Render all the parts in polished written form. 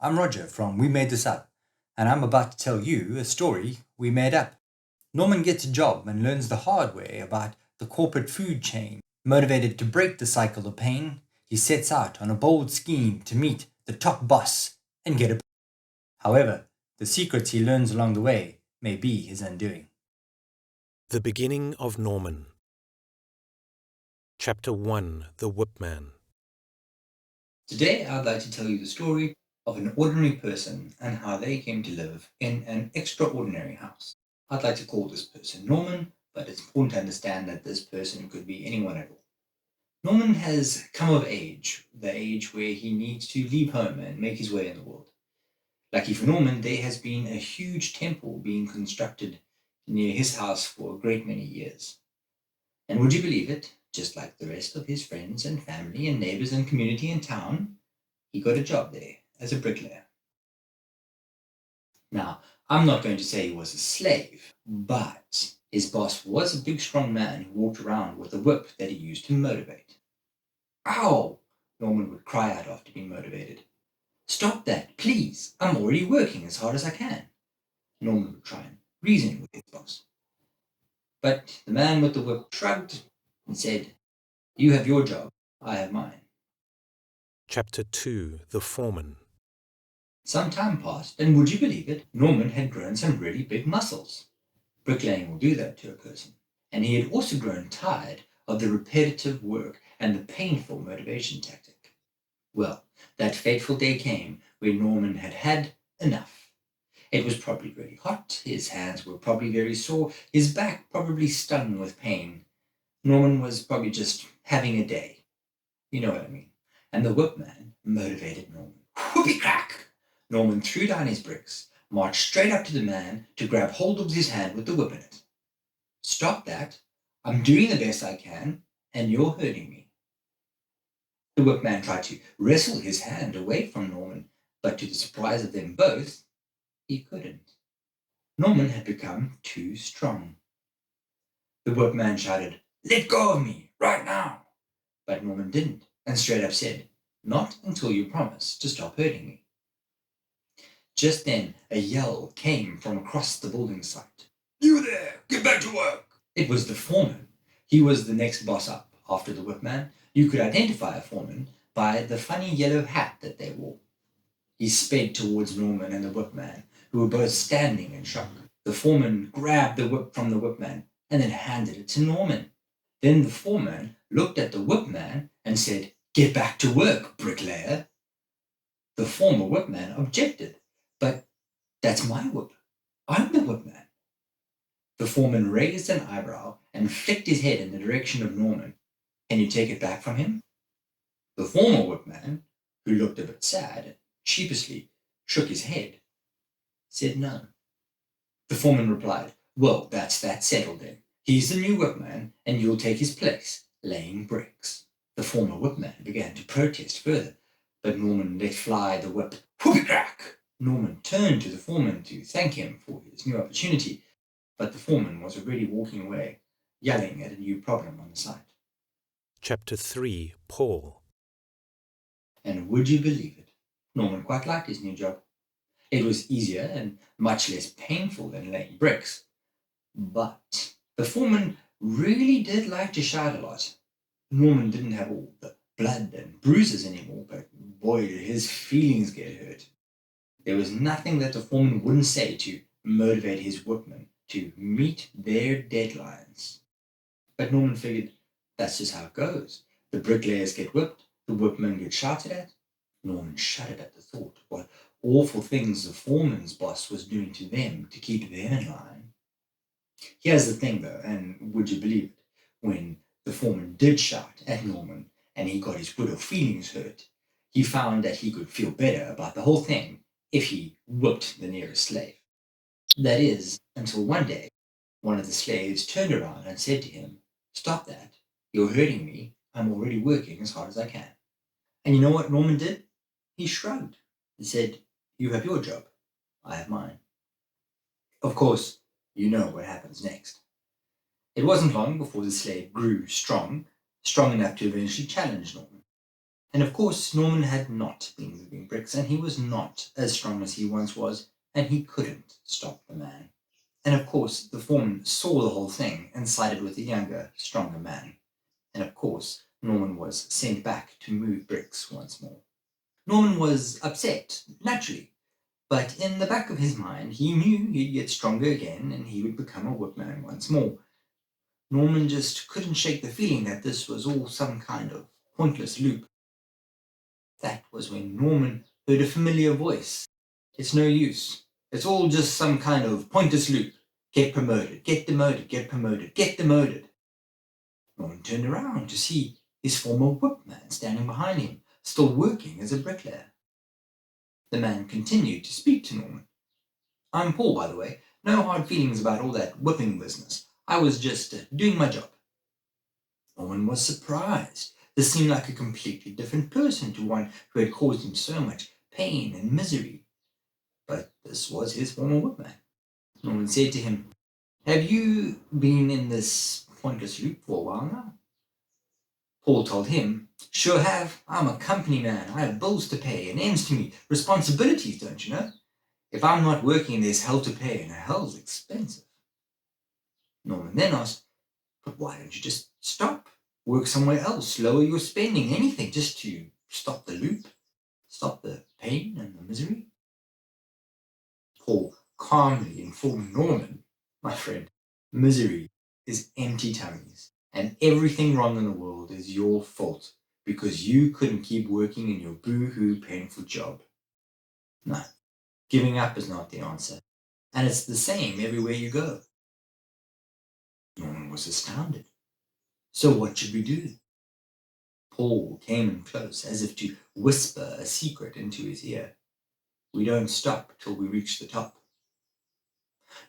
I'm Roger from We Made This Up, and I'm about to tell you a story we made up. Norman gets a job and learns the hard way about the corporate food chain. Motivated to break the cycle of pain, he sets out on a bold scheme to meet the top boss and get a. However, the secrets he learns along the way may be his undoing. The Beginning of Norman. Chapter 1. The Whipman. Today, I'd like to tell you the story of an ordinary person and how they came to live in an extraordinary house. I'd like to call this person Norman, but it's important to understand that this person could be anyone at all. Norman has come of age, the age where he needs to leave home and make his way in the world. Lucky for Norman, there has been a huge temple being constructed near his house for a great many years. And would you believe it? Just like the rest of his friends and family and neighbors and community in town, he got a job there as a bricklayer. Now, I'm not going to say he was a slave, but his boss was a big, strong man who walked around with a whip that he used to motivate. Ow! Norman would cry out after being motivated. Stop that, please. I'm already working as hard as I can. Norman would try and reason with his boss. But the man with the whip shrugged and said, You have your job, I have mine. Chapter 2. The Foreman. Some time passed, and would you believe it, Norman had grown some really big muscles. Bricklaying will do that to a person. And he had also grown tired of the repetitive work and the painful motivation tactic. Well, that fateful day came when Norman had had enough. It was probably really hot, his hands were probably very sore, his back probably stung with pain. Norman was probably just having a day. You know what I mean. And the whipman motivated Norman. Whoopee crack! Norman threw down his bricks, marched straight up to the man to grab hold of his hand with the whip in it. Stop that. I'm doing the best I can, and you're hurting me. The whipman tried to wrestle his hand away from Norman, but to the surprise of them both, he couldn't. Norman had become too strong. The whipman shouted, Let go of me, right now! But Norman didn't, and straight up said, Not until you promise to stop hurting me. Just then, a yell came from across the building site. You there! Get back to work! It was the foreman. He was the next boss up after the whipman. You could identify a foreman by the funny yellow hat that they wore. He sped towards Norman and the whipman, who were both standing in shock. The foreman grabbed the whip from the whipman and then handed it to Norman. Then the foreman looked at the whipman and said, Get back to work, bricklayer. The former whipman objected. But that's my whip. I'm the whipman. The foreman raised an eyebrow and flicked his head in the direction of Norman. Can you take it back from him? The former whipman, who looked a bit sad and sheepishly shook his head, said no. The foreman replied, Well, that's that settled then. He's the new whipman, and you'll take his place, laying bricks. The former whipman began to protest further, but Norman let fly the whip. Whoopee crack! Norman turned to the foreman to thank him for his new opportunity, but the foreman was already walking away, yelling at a new problem on the site. Chapter 3. Paul. And would you believe it? Norman quite liked his new job. It was easier and much less painful than laying bricks. But the foreman really did like to shout a lot. Norman didn't have all the blood and bruises anymore, but boy, did his feelings get hurt. There was nothing that the foreman wouldn't say to motivate his workmen to meet their deadlines. But Norman figured that's just how it goes. The bricklayers get whipped, the workmen get shouted at. Norman shuddered at the thought what awful things the foreman's boss was doing to them to keep them in line. Here's the thing though, and would you believe it, when the foreman did shout at Norman and he got his widow feelings hurt, he found that he could feel better about the whole thing if he whipped the nearest slave. That is, until one day, one of the slaves turned around and said to him, Stop that. You're hurting me. I'm already working as hard as I can. And you know what Norman did? He shrugged and said, You have your job. I have mine. Of course, you know what happens next. It wasn't long before the slave grew strong enough to eventually challenge Norman. And of course, Norman had not been moving bricks, and he was not as strong as he once was, and he couldn't stop the man. And of course, the foreman saw the whole thing and sided with the younger, stronger man. And of course, Norman was sent back to move bricks once more. Norman was upset, naturally, but in the back of his mind, he knew he'd get stronger again and he would become a whipman once more. Norman just couldn't shake the feeling that this was all some kind of pointless loop. That was when Norman heard a familiar voice. It's no use. It's all just some kind of pointless loop. Get promoted, get demoted, get promoted, get demoted. Norman turned around to see his former whipman standing behind him, still working as a bricklayer. The man continued to speak to Norman. I'm Paul, by the way. No hard feelings about all that whipping business. I was just doing my job. Norman was surprised. This seemed like a completely different person to one who had caused him so much pain and misery. But this was his former whipman. Norman said to him, Have you been in this pointless loop for a while now? Paul told him, Sure have. I'm a company man. I have bills to pay and ends to meet. Responsibilities, don't you know? If I'm not working, there's hell to pay, and hell's expensive. Norman then asked, But why don't you just stop? Work somewhere else, lower your spending, anything, just to stop the loop, stop the pain and the misery? Paul calmly informed Norman, My friend, misery is empty tummies, and everything wrong in the world is your fault because you couldn't keep working in your boo-hoo painful job. No, giving up is not the answer, and it's the same everywhere you go. Norman was astounded. So what should we do? Paul came in close, as if to whisper a secret into his ear. We don't stop till we reach the top.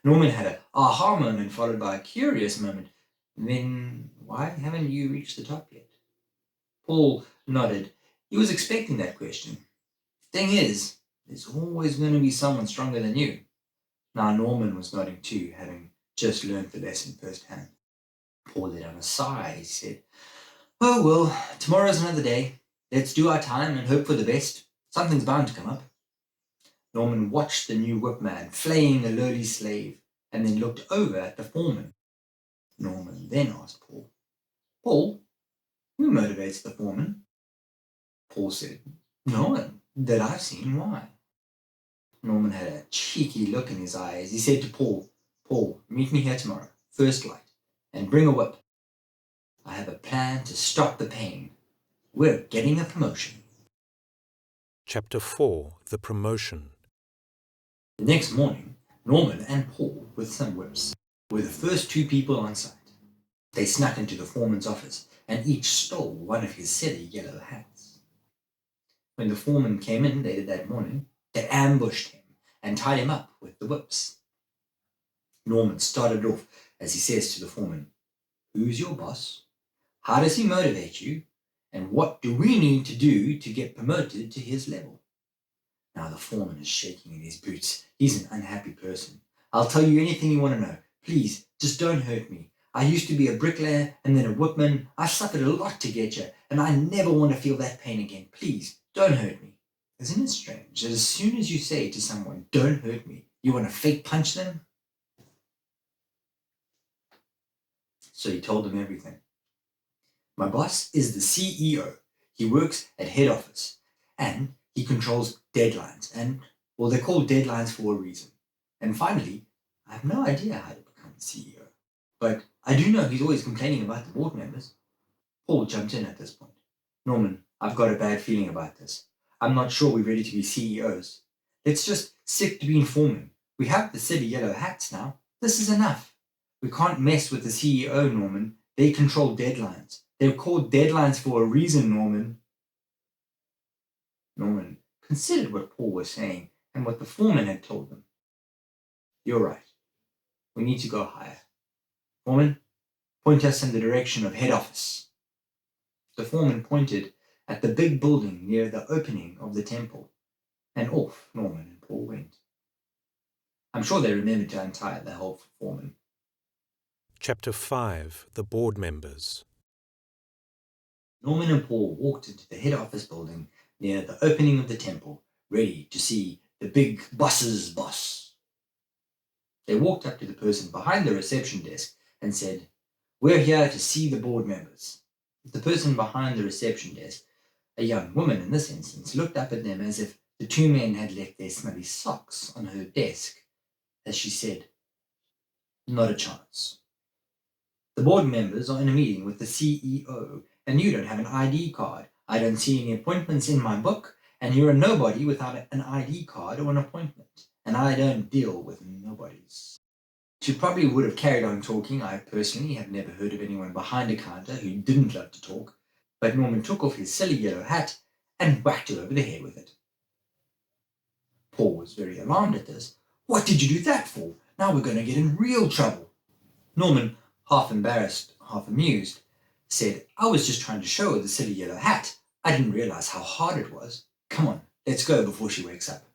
Norman had an aha moment followed by a curious moment. Then why haven't you reached the top yet? Paul nodded. He was expecting that question. Thing is, there's always going to be someone stronger than you. Now Norman was nodding too, having just learned the lesson firsthand. Paul let out a sigh. He said, Oh, well, tomorrow's another day. Let's do our time and hope for the best. Something's bound to come up. Norman watched the new whipman flaying a lowly slave and then looked over at the foreman. Norman then asked Paul, Paul, who motivates the foreman? Paul said, No one that I've seen. Why? Norman had a cheeky look in his eye as he said to Paul, Paul, meet me here tomorrow, first light, and bring a whip. I have a plan to stop the pain. We're getting a promotion. Chapter 4 The Promotion. The next morning, Norman and Paul, with some whips, were the first two people on site. They snuck into the foreman's office and each stole one of his silly yellow hats. When the foreman came in later that morning, they ambushed him and tied him up with the whips. Norman started off as he says to the foreman, Who's your boss? How does he motivate you? And what do we need to do to get promoted to his level? Now the foreman is shaking in his boots. He's an unhappy person. I'll tell you anything you want to know. Please, just don't hurt me. I used to be a bricklayer and then a whipman. I've suffered a lot to get you, and I never want to feel that pain again. Please, don't hurt me. Isn't it strange that as soon as you say to someone, don't hurt me, you want to fake punch them? So he told them everything. My boss is the CEO. He works at head office, and he controls deadlines, and, well, they're called deadlines for a reason. And finally, I have no idea how to become the CEO, but I do know he's always complaining about the board members. Paul jumped in at this point. Norman, I've got a bad feeling about this. I'm not sure we're ready to be CEOs. Let's just stick to being foremen. We have the silly yellow hats now. This is enough. We can't mess with the CEO, Norman. They control deadlines. They're called deadlines for a reason, Norman. Norman considered what Paul was saying and what the foreman had told them. You're right. We need to go higher. Foreman, point us in the direction of head office. The foreman pointed at the big building near the opening of the temple, and off Norman and Paul went. I'm sure they remembered to untie the whole foreman. Chapter 5 The Board Members. Norman and Paul walked into the head office building near the opening of the temple, ready to see the big boss's boss. They walked up to the person behind the reception desk and said, "We're here to see the board members." The person behind the reception desk, a young woman in this instance, looked up at them as if the two men had left their smelly socks on her desk as she said, "Not a chance. The board members are in a meeting with the CEO, and you don't have an ID card. I don't see any appointments in my book, and you're a nobody without an ID card or an appointment, and I don't deal with nobodies." She probably would have carried on talking. I personally have never heard of anyone behind a counter who didn't love to talk, but Norman took off his silly yellow hat and whacked her over the head with it. Paul was very alarmed at this. "What did you do that for? Now we're going to get in real trouble." Norman, half embarrassed, half amused, said, "I was just trying to show her the silly yellow hat. I didn't realize how hard it was. Come on, let's go before she wakes up."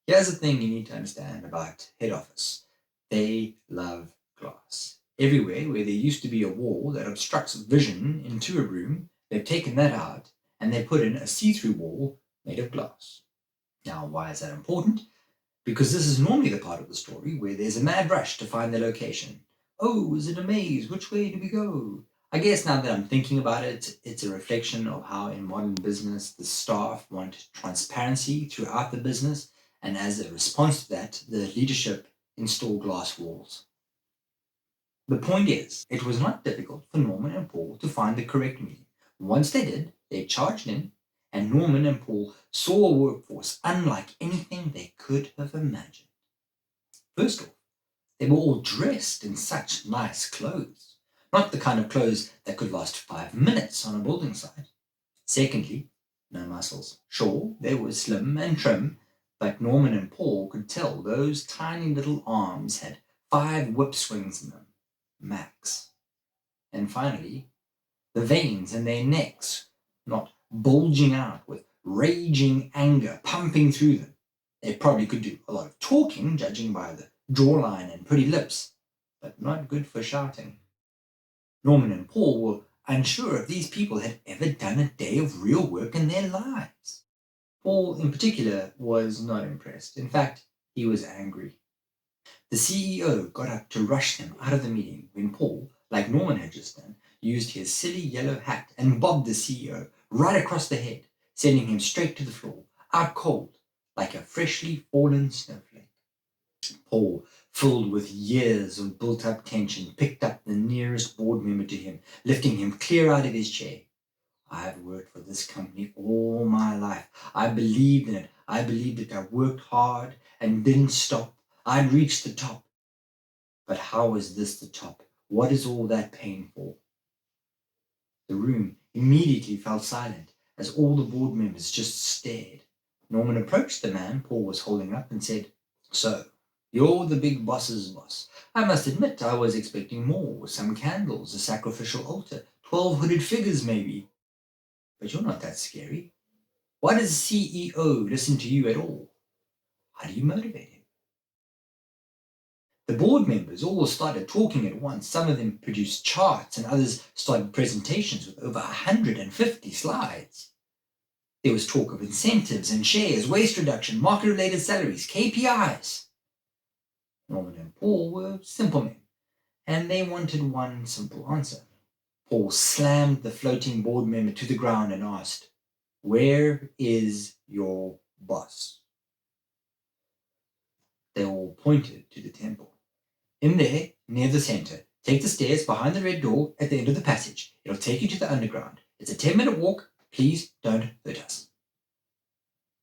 Here's the thing you need to understand about head office. They love glass. Everywhere where there used to be a wall that obstructs vision into a room, they've taken that out and they put in a see-through wall made of glass. Now, why is that important? Because this is normally the part of the story where there's a mad rush to find the location. Oh, is it a maze? Which way do we go? I guess now that I'm thinking about it, it's a reflection of how in modern business the staff want transparency throughout the business, and as a response to that, the leadership install glass walls. The point is, it was not difficult for Norman and Paul to find the correct meeting. Once they did, they charged in, and Norman and Paul saw a workforce unlike anything they could have imagined. First off, they were all dressed in such nice clothes, not the kind of clothes that could last 5 minutes on a building site. Secondly, no muscles. Sure, they were slim and trim, but Norman and Paul could tell those tiny little arms had 5 whip swings in them, max. And finally, the veins in their necks not bulging out with raging anger pumping through them. They probably could do a lot of talking, judging by the jawline and pretty lips, but not good for shouting. Norman and Paul were unsure if these people had ever done a day of real work in their lives. Paul, in particular, was not impressed. In fact, he was angry. The CEO got up to rush them out of the meeting when Paul, like Norman had just done, used his silly yellow hat and bobbed the CEO right across the head, sending him straight to the floor, out cold, like a freshly fallen snowflake. Paul, filled with years of built-up tension, picked up the nearest board member to him, lifting him clear out of his chair. "I've worked for this company all my life. I believed in it. I believed that I worked hard and didn't stop. I'd reached the top. But how is this the top? What is all that pain for?" The room immediately fell silent as all the board members just stared. Norman approached the man Paul was holding up and said, "So, you're the big boss's boss. I must admit I was expecting more, some candles, a sacrificial altar, 12 hooded figures maybe. But you're not that scary. Why does the CEO listen to you at all? How do you motivate him?" The board members all started talking at once. Some of them produced charts and others started presentations with over 150 slides. There was talk of incentives and shares, waste reduction, market-related salaries, KPIs. Norman and Paul were simple men, and they wanted one simple answer. Paul slammed the floating board member to the ground and asked, "Where is your boss?" They all pointed to the temple. "In there, near the center. Take the stairs behind the red door at the end of the passage. It'll take you to the underground. It's a 10-minute walk. Please don't hurt us."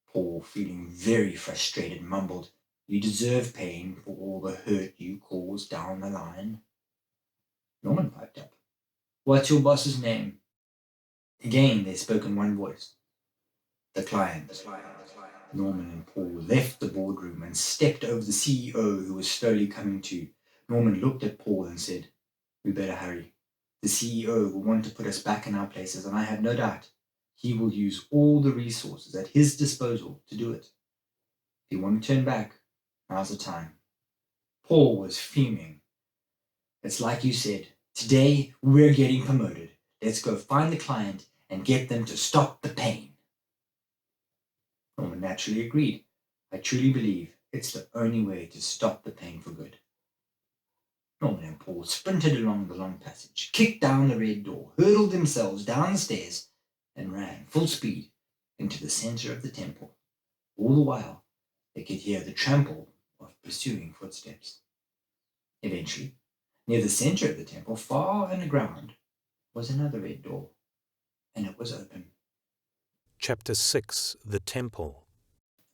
Paul, feeling very frustrated, mumbled, "You deserve pain for all the hurt you caused down the line." Norman piped up, "What's your boss's name?" Again they spoke in one voice. "The client." Norman and Paul left the boardroom and stepped over the CEO who was slowly coming to. Norman looked at Paul and said, "We better hurry. The CEO will want to put us back in our places, and I have no doubt he will use all the resources at his disposal to do it. If you want to turn back, now's the time." Paul was fuming. "It's like you said. Today we're getting promoted. Let's go find the client and get them to stop the pain. Norman naturally agreed. I truly believe it's the only way to stop the pain for good. Norman and Paul sprinted along the long passage, kicked down the red door, hurled themselves down the stairs, and ran full speed into the center of the temple. All the while, they could hear the trample of pursuing footsteps. Eventually, near the center of the temple, far underground, was another red door, and it was open. Chapter 6 The Temple.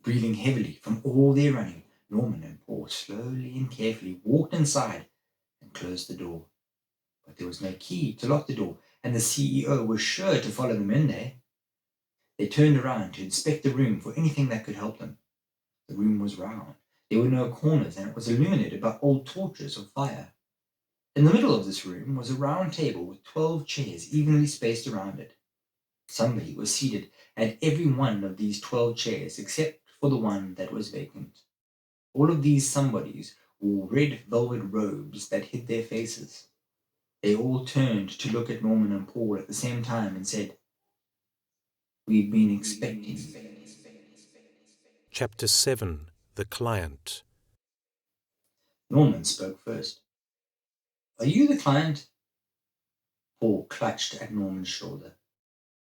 Breathing heavily from all their running, Norman and Paul slowly and carefully walked inside and closed the door. But there was no key to lock the door, and the CEO was sure to follow them in there. They turned around to inspect the room for anything that could help them. The room was round. There were no corners, and it was illuminated by old torches of fire. In the middle of this room was a round table with 12 chairs evenly spaced around it. Somebody was seated at every one of these 12 chairs except for the one that was vacant. All of these somebodies wore red velvet robes that hid their faces. They all turned to look at Norman and Paul at the same time and said, "We've been expecting you." Chapter 7 The Client. Norman spoke first. "Are you the client?" Paul clutched at Norman's shoulder.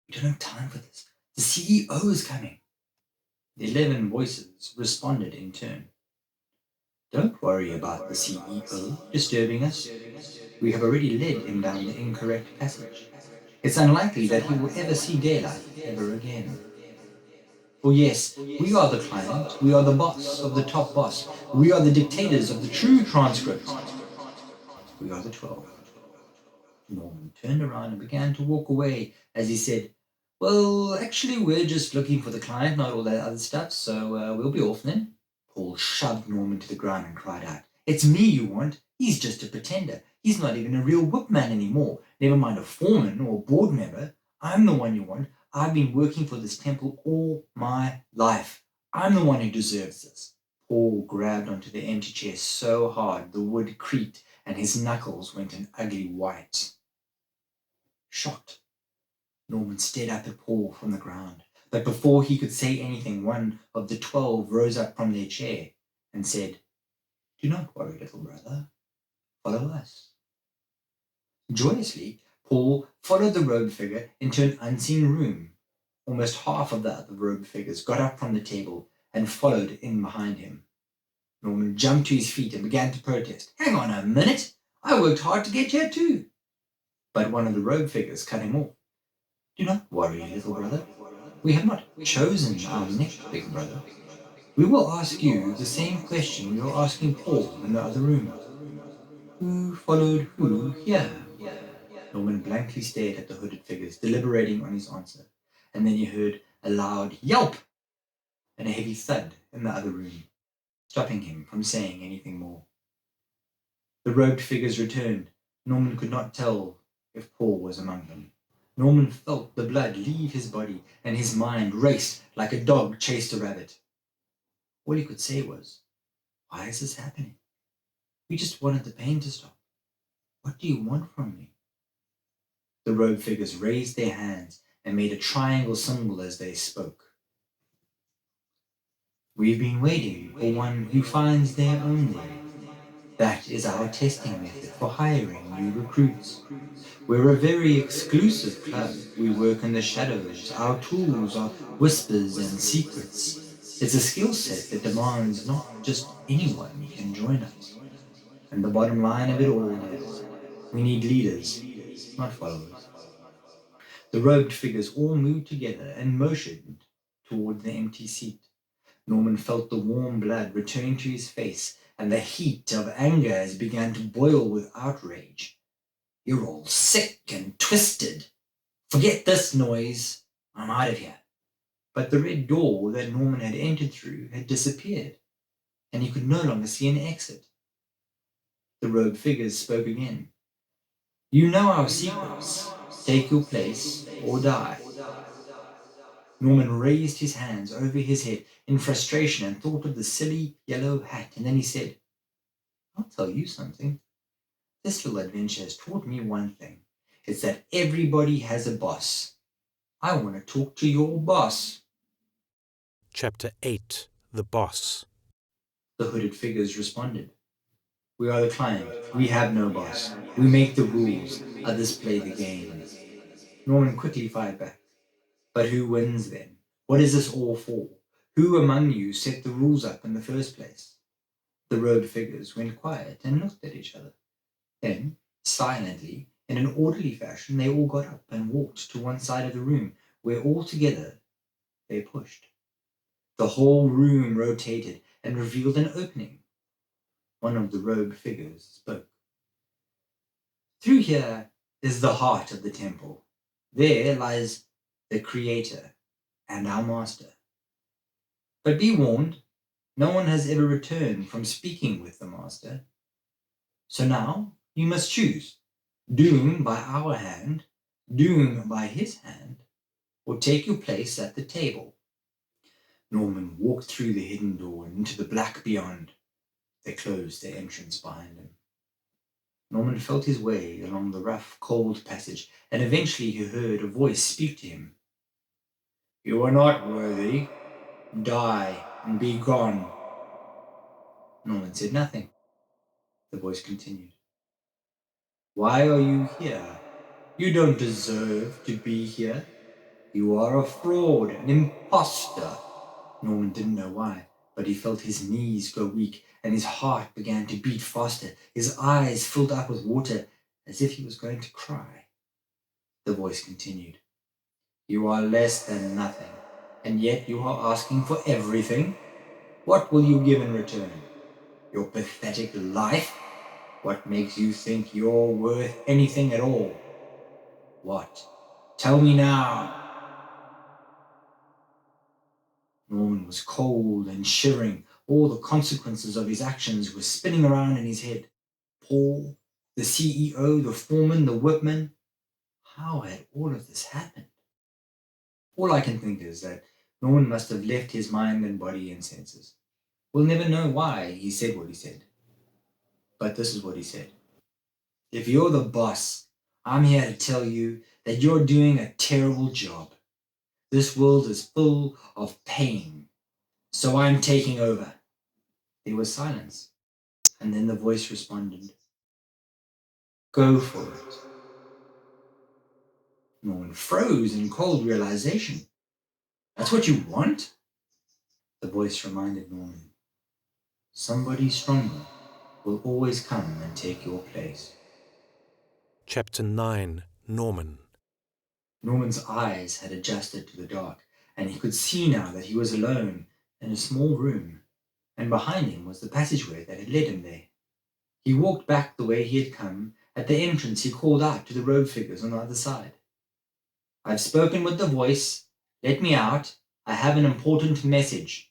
"We don't have time for this. The CEO is coming." The 11 voices responded in turn. "Don't worry about the CEO disturbing us. We have already led him down the incorrect passage. It's unlikely that he will ever see daylight ever again. Oh yes, we are the client. We are the boss of the top boss. We are the dictators of the true transcript. We are the 12. Norman turned around and began to walk away as he said, "Well, actually, we're just looking for the client, not all that other stuff, so we'll be off then." Paul shoved Norman to the ground and cried out, "It's me you want. He's just a pretender. He's not even a real whipman anymore, never mind a foreman or a board member. I'm the one you want. I've been working for this temple all my life. I'm the one who deserves this." Paul grabbed onto the empty chair so hard the wood creaked and his knuckles went an ugly white. Shocked, Norman stared up at Paul from the ground. But before he could say anything, one of the 12 rose up from their chair and said, "Do not worry, little brother. Follow us." Joyously, Paul followed the robed figure into an unseen room. Almost half of the other robed figures got up from the table and followed in behind him. Norman jumped to his feet and began to protest. "Hang on a minute. I worked hard to get here too." But one of the robed figures cut him off. "Do not worry, little brother. We have not chosen our next big brother. We will ask you the same question we were asking Paul in the other room. Who followed who here?" Norman blankly stared at the hooded figures, deliberating on his answer, and then he heard a loud yelp and a heavy thud in the other room, stopping him from saying anything more. The robed figures returned. Norman could not tell if Paul was among them. Norman felt the blood leave his body, and his mind raced like a dog chased a rabbit. All he could say was, "Why is this happening? We just wanted the pain to stop. What do you want from me?" The robed figures raised their hands and made a triangle symbol as they spoke. "We've been waiting for one who finds their own way. That is our testing method for hiring new recruits. We're a very exclusive club. We work in the shadows. Our tools are whispers and secrets. It's a skill set that demands not just anyone can join us. And the bottom line of it all is we need leaders, not followers." The robed figures all moved together and motioned toward the empty seat. Norman felt the warm blood returning to his face, and the heat of anger as began to boil with outrage. "You're all sick and twisted. Forget this noise. I'm out of here." But the red door that Norman had entered through had disappeared, and he could no longer see an exit. The robed figures spoke again. "You know our secrets. Take your place or die." Norman raised his hands over his head in frustration and thought of the silly yellow hat, and then he said, "I'll tell you something. This little adventure has taught me one thing. It's that everybody has a boss. I want to talk to your boss. Chapter 8. The Boss. The hooded figures responded. We are the client. We have no boss. We make the rules. Others play the game. Norman quickly fired back. But who wins then? What is this all for? Who among you set the rules up in the first place? The robed figures went quiet and looked at each other. Then, silently, in an orderly fashion, they all got up and walked to one side of the room, where all together they pushed. The whole room rotated and revealed an opening. One of the robed figures spoke. Through here is the heart of the temple. There lies the Creator and our Master. But be warned, no one has ever returned from speaking with the Master. So now you must choose, doing by our hand, doing by his hand, or take your place at the table. Norman walked through the hidden door and into the black beyond. They closed their entrance behind him. Norman felt his way along the rough, cold passage, and eventually he heard a voice speak to him. You are not worthy. Die and be gone. Norman said nothing. The voice continued. Why are you here? You don't deserve to be here. You are a fraud, an impostor. Norman didn't know why, but he felt his knees go weak and his heart began to beat faster. His eyes filled up with water as if he was going to cry. The voice continued. You are less than nothing, and yet you are asking for everything? What will you give in return? Your pathetic life? What makes you think you're worth anything at all? What? Tell me now. Norman was cold and shivering. All the consequences of his actions were spinning around in his head. Paul, the CEO, the foreman, the whipman. How had all of this happened? All I can think is that Norman must have left his mind and body in senses. We'll never know why he said what he said. But this is what he said. If you're the boss, I'm here to tell you that you're doing a terrible job. This world is full of pain, so I'm taking over. There was silence, and then the voice responded, Go for it. Norman froze in cold realization. That's what you want? The voice reminded Norman, somebody stronger will always come and take your place. Chapter 9. Norman. Norman's eyes had adjusted to the dark, and he could see now that he was alone in a small room, and behind him was the passageway that had led him there. He walked back the way he had come. At the entrance he called out to the robed figures on the other side. I've spoken with the voice. Let me out. I have an important message.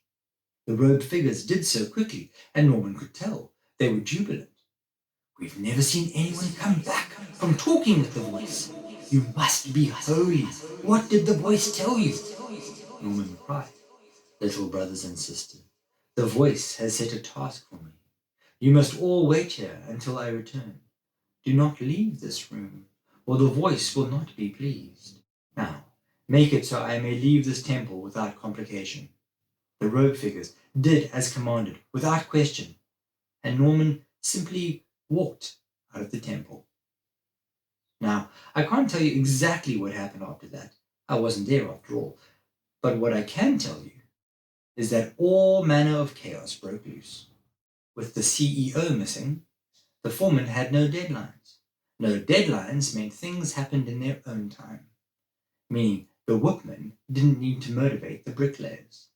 The robed figures did so quickly, and Norman could tell. They were jubilant. We've never seen anyone come back from talking with the voice. You must be holy. What did the voice tell you? Norman cried. Little brothers and sisters, the voice has set a task for me. You must all wait here until I return. Do not leave this room, or the voice will not be pleased. Now, make it so I may leave this temple without complication. The robed figures did as commanded, without question, and Norman simply walked out of the temple. Now, I can't tell you exactly what happened after that. I wasn't there after all. But what I can tell you is that all manner of chaos broke loose. With the CEO missing, the foreman had no deadlines. No deadlines meant things happened in their own time, meaning the workmen didn't need to motivate the bricklayers.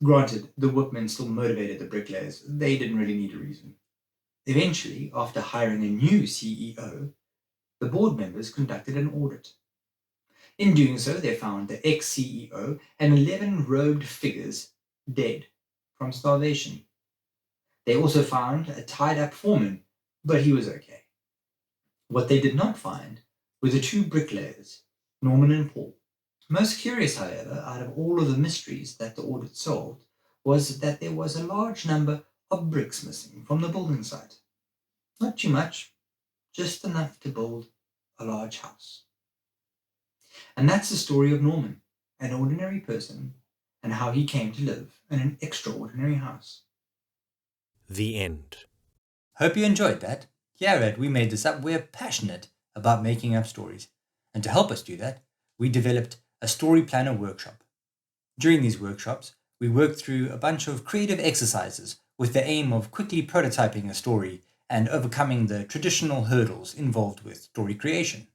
Granted, the workmen still motivated the bricklayers. They didn't really need a reason. Eventually, after hiring a new CEO, the board members conducted an audit. In doing so, they found the ex-CEO and 11 robed figures dead from starvation. They also found a tied-up foreman, but he was okay. What they did not find were the two bricklayers, Norman and Paul. Most curious, however, out of all of the mysteries that the audit solved, was that there was a large number of bricks missing from the building site. Not too much, just enough to build a large house. And that's the story of Norman, an ordinary person, and how he came to live in an extraordinary house. The end. Hope you enjoyed that. Here at We Made This Up, we're passionate about making up stories. And to help us do that, we developed a story planner workshop. During these workshops, we worked through a bunch of creative exercises with the aim of quickly prototyping a story and overcoming the traditional hurdles involved with story creation.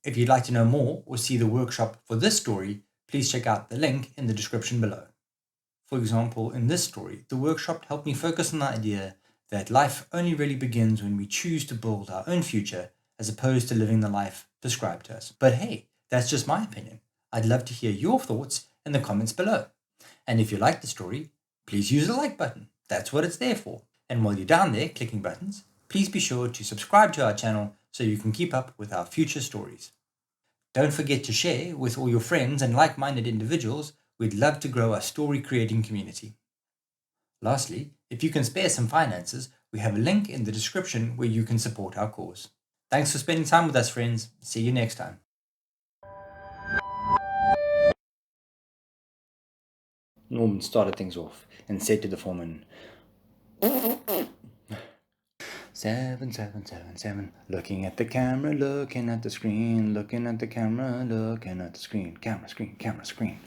If you'd like to know more or see the workshop for this story, please check out the link in the description below. For example, in this story, the workshop helped me focus on the idea that life only really begins when we choose to build our own future as opposed to living the life prescribed to us. But hey, that's just my opinion. I'd love to hear your thoughts in the comments below. And if you like the story, please use the like button. That's what it's there for. And while you're down there clicking buttons, please be sure to subscribe to our channel so you can keep up with our future stories. Don't forget to share with all your friends and like-minded individuals. We'd love to grow our story creating community. Lastly, if you can spare some finances, we have a link in the description where you can support our cause. Thanks for spending time with us, friends. See you next time. Norman started things off and said to the foreman, 7, looking at the camera, looking at the screen, looking at the camera, looking at the screen, camera, screen, camera, screen.